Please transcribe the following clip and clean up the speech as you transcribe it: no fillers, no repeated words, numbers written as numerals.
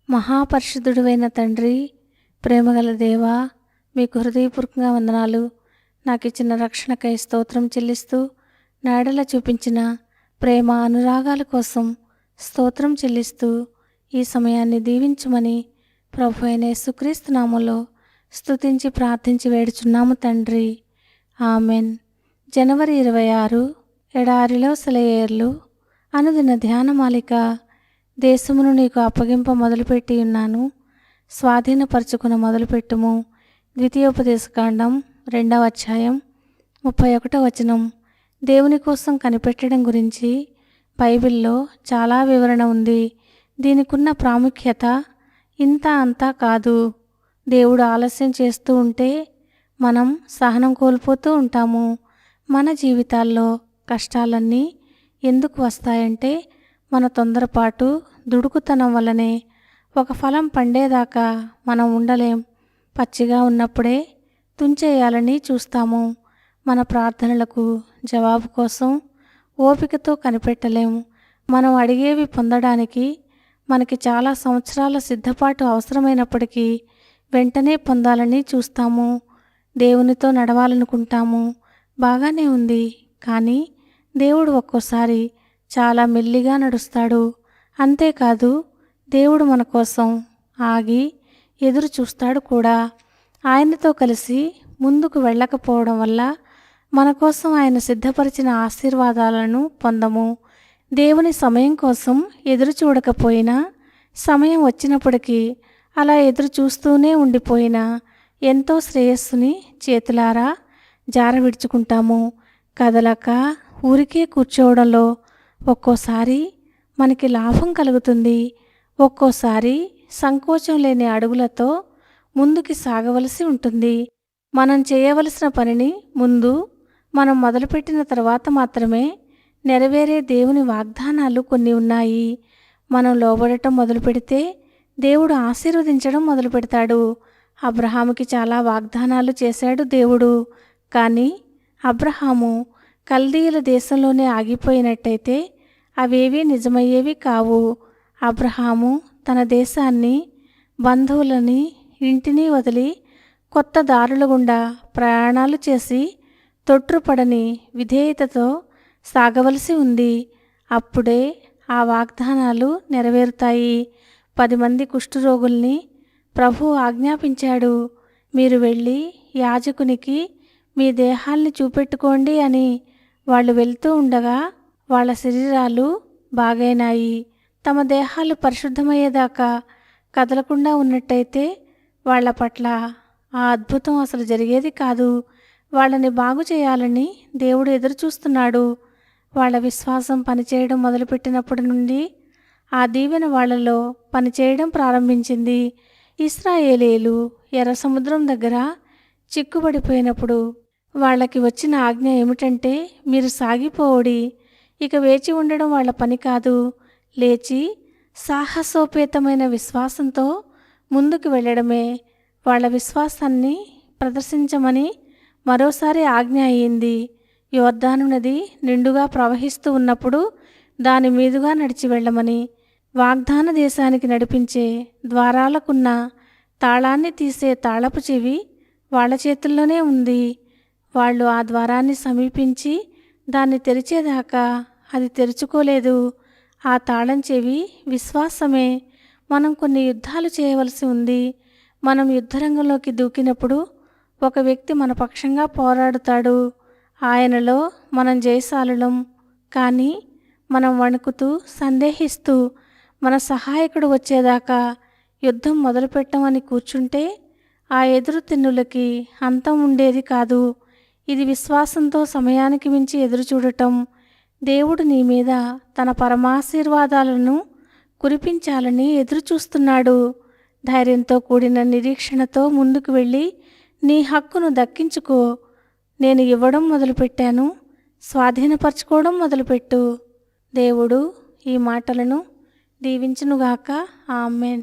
మహాపరిశుద్ధుడైన తండ్రి, ప్రేమగల దేవా, మీకు హృదయపూర్వకంగా వందనాలు. నాకు ఇచ్చిన రక్షణకై స్తోత్రం చెల్లిస్తూ, నా ఎడల చూపించిన ప్రేమ అనురాగాల కోసం స్తోత్రం చెల్లిస్తూ, ఈ సమయాన్ని దీవించమని ప్రభు అయిన యేసుక్రీస్తు నామములో స్తుతించి ప్రార్థించి వేడుచున్నాము తండ్రి. ఆమెన్. జనవరి 26 ఎడారిలో సెలయేర్లు అనుదిన ధ్యానమాలిక. దేశమును నీకు అప్పగింప మొదలుపెట్టి ఉన్నాను, స్వాధీనపరచుకున మొదలుపెట్టుము. ద్వితీయోపదేశకాండం 2వ అధ్యాయం 31వ వచనం. దేవుని కోసం కనిపెట్టడం గురించి బైబిల్లో చాలా వివరణ ఉంది. దీనికున్న ప్రాముఖ్యత ఇంత అంతా కాదు. దేవుడు ఆలస్యం చేస్తూ ఉంటే మనం సహనం కోల్పోతూ ఉంటాము. మన జీవితాల్లో కష్టాలన్నీ ఎందుకు వస్తాయంటే మన తొందరపాటు, దుడుకుతనం వల్లనే. ఒక ఫలం పండేదాకా మనం ఉండలేం. పచ్చిగా ఉన్నప్పుడే తుంచేయాలని చూస్తాము. మన ప్రార్థనలకు జవాబు కోసం ఓపికతో కనిపెట్టలేము. మనం అడిగేవి పొందడానికి మనకి చాలా సంవత్సరాల సిద్ధపాటు అవసరమైనప్పటికీ వెంటనే పొందాలని చూస్తాము. దేవునితో నడవాలనుకుంటాము, బాగానే ఉంది. కానీ దేవుడు ఒక్కోసారి చాలా మెల్లిగా నడుస్తాడు. అంతేకాదు, దేవుడు మన కోసం ఆగి ఎదురు చూస్తాడు కూడా. ఆయనతో కలిసి ముందుకు వెళ్ళకపోవడం వల్ల మన కోసం ఆయన సిద్ధపరిచిన ఆశీర్వాదాలను పొందము. దేవుని సమయం కోసం ఎదురు చూడకపోయినా, సమయం వచ్చినప్పటికీ అలా ఎదురు చూస్తూనే ఉండిపోయినా ఎంతో శ్రేయస్సుని చేతులారా జారవిడుచుకుంటాము. కదలక ఊరికే కూర్చోవడంలో ఒక్కోసారి మనకి లాభం కలుగుతుంది. ఒక్కోసారి సంకోచం లేని అడుగులతో ముందుకి సాగవలసి ఉంటుంది. మనం చేయవలసిన పనిని ముందు మనం మొదలుపెట్టిన తర్వాత మాత్రమే నెరవేరే దేవుని వాగ్దానాలు కొన్ని ఉన్నాయి. మనం లోబడటం మొదలు పెడితే దేవుడు ఆశీర్వదించడం మొదలు పెడతాడు. అబ్రహాముకి చాలా వాగ్దానాలు చేశాడు దేవుడు. కానీ అబ్రహాము కల్దీయుల దేశంలోనే ఆగిపోయినట్టయితే అవేవీ నిజమయ్యేవి కావు. అబ్రహాము తన దేశాన్ని, బంధువులని, ఇంటిని వదిలి కొత్త దారుల గుండా ప్రయాణాలు చేసి తొట్రుపడని విధేయతతో సాగవలసి ఉంది. అప్పుడే ఆ వాగ్దానాలు నెరవేరుతాయి. 10 మంది కుష్ఠరోగుల్ని ప్రభువు ఆజ్ఞాపించాడు, మీరు వెళ్ళి యాజకునికి మీ దేహాల్ని చూపెట్టుకోండి అని. వాళ్ళు వెళ్తూ ఉండగా వాళ్ళ శరీరాలు బాగైనాయి. తమ దేహాలు పరిశుద్ధమయ్యేదాకా కదలకుండా ఉన్నట్టయితే వాళ్ళ పట్ల ఆ అద్భుతం అసలు జరిగేది కాదు. వాళ్ళని బాగు చేయాలని దేవుడు ఎదురు చూస్తున్నాడు. వాళ్ళ విశ్వాసం పనిచేయడం మొదలుపెట్టినప్పటి నుండి ఆ దీవెన వాళ్ళలో పనిచేయడం ప్రారంభించింది. ఇశ్రాయేలీయులు ఎర్ర సముద్రం దగ్గర చిక్కుబడిపోయినప్పుడు వాళ్ళకి వచ్చిన ఆజ్ఞ ఏమిటంటే, మీరు సాగిపోవుడి. ఇక వేచి ఉండడం వాళ్ళ పని కాదు. లేచి సాహసోపేతమైన విశ్వాసంతో ముందుకు వెళ్ళడమే వాళ్ళ విశ్వాసాన్ని ప్రదర్శించమని మరోసారి ఆజ్ఞ అయింది. యోర్దాను నది నిండుగా ప్రవహిస్తూ ఉన్నప్పుడు దాని మీదుగా నడిచి వెళ్ళమని. వాగ్దాన దేశానికి నడిపించే ద్వారాలకున్న తాళాన్ని తీసే తాళపు చెవి వాళ్ళ చేతుల్లోనే ఉంది. వాళ్ళు ఆ ద్వారాన్ని సమీపించి దాన్ని తెరిచేదాకా అది తెరుచుకోలేదు. ఆ తాళం చెవి విశ్వాసమే. మనం కొన్ని యుద్ధాలు చేయవలసి ఉంది. మనం యుద్ధరంగంలోకి దూకినప్పుడు ఒక వ్యక్తి మన పక్షంగా పోరాడుతాడు. ఆయనలో మనం జయశాలులం. కానీ మనం వణుకుతూ, సందేహిస్తూ మన సహాయకుడు వచ్చేదాకా యుద్ధం మొదలుపెట్టమని కూర్చుంటే ఆ ఎదురు తిన్నులకి అంతం ఉండేది కాదు. ఇది విశ్వాసంతో సమయానికి మించి ఎదురు చూడటం. దేవుడు నీ మీద తన పరమాశీర్వాదాలను కురిపించాలని ఎదురు చూస్తున్నాడు. ధైర్యంతో కూడిన నిరీక్షణతో ముందుకు వెళ్ళి నీ హక్కును దక్కించుకో. నేను ఇవ్వడం మొదలుపెట్టాను, స్వాధీనపరచుకోవడం మొదలుపెట్టు. దేవుడు ఈ మాటలను దీవించునుగాక. ఆమెన్.